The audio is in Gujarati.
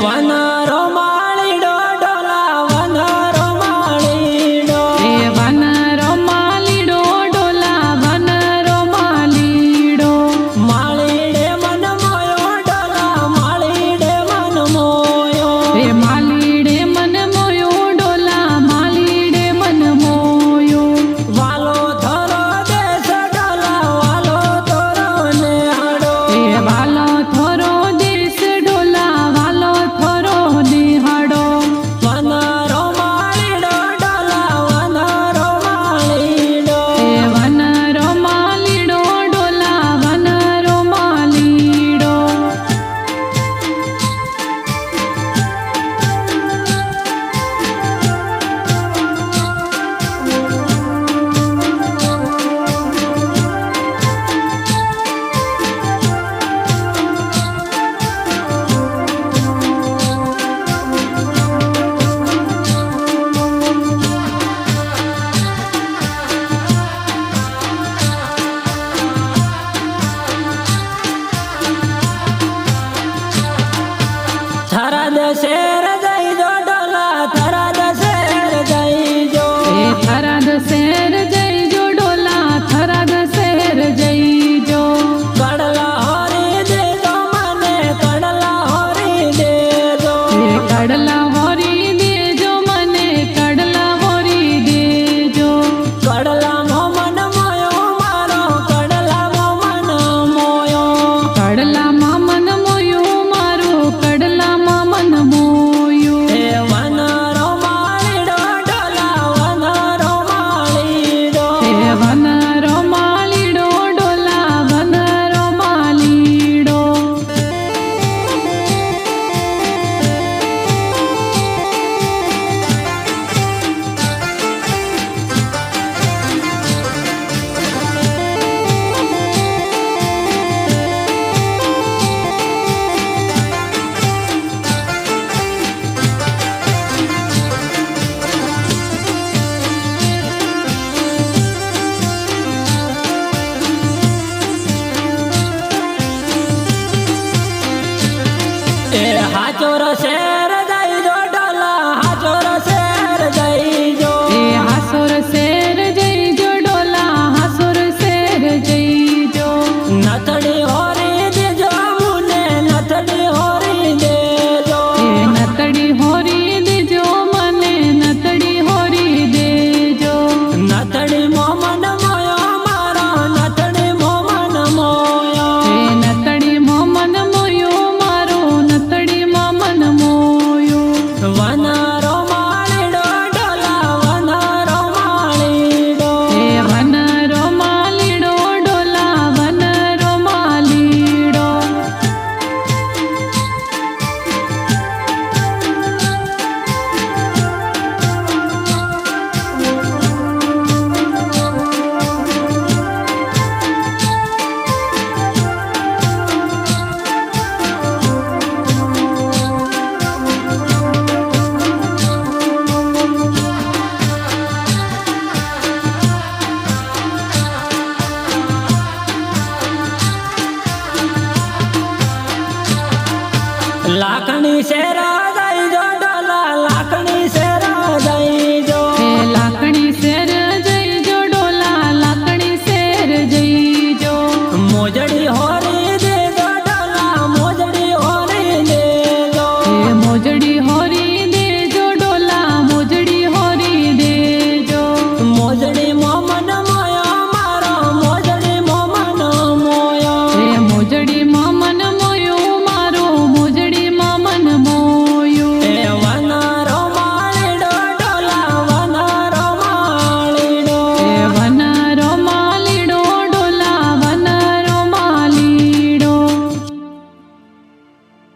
વનરો માળીડો ડોલા વનરો માળીડો એ વનરો માલીડો ડોલા વનરો માલીડો માળીડે મન મોયો ડોલા માળીડે મન મોયો એ માલીડે મન મોયો ડોલા માલીડે મન મોયો વાલો થોરો દેશ ડોલા વાલો થોરો ને હડો એ વાલો થોરો દેશ ડોલા વાલો થોરો નિહાળો વનરો માળીડો ડોલા વનરો માળીડો એ વનરો માલીડો ડોલા વનરો માલીડો થરાદ શેર જઈ જો ડોલા થરાદ શેર જઈ જો એ થરાદ શહેર જઈજો ડોલા થરાદ શહેર જઈજો કડલા હોરી દેજો મને કડલા હોરી દેજો એ કડલા હોરી દેજો મને કડલા હોરી દેજો કડલા મોમન મોયો મારો કડલા મોમન મોયો કડલામાં મન મોયું મારું કડલામાં મન મોયું એ વનરો માળીડો ડોલા વનરો માળીડો એ વનરો માલીડો ડોલા વનરો માલીડો એ હાચોર શેર જઈ જો ડોલા હાચોર શેર જઈ જો એ હાસોર શેર જઈજો ડોલા હાસોર શેર જઈજો નથડી હોરી દેજો મુને નથડી હોરી દેજો એ નતડી હોરી દેજો મને નતડી હોરી દેજો નથડી મોમન મોયો મારો નથડી મોમન મોયો એ નતડી મોમન મોયું મારું નતડી મોમન મોયું વનરો માળીડો ડોલા વનરો માળીડો એ વનરો માલીડો ડોલા વનરો માલીડો લાખણી શેરા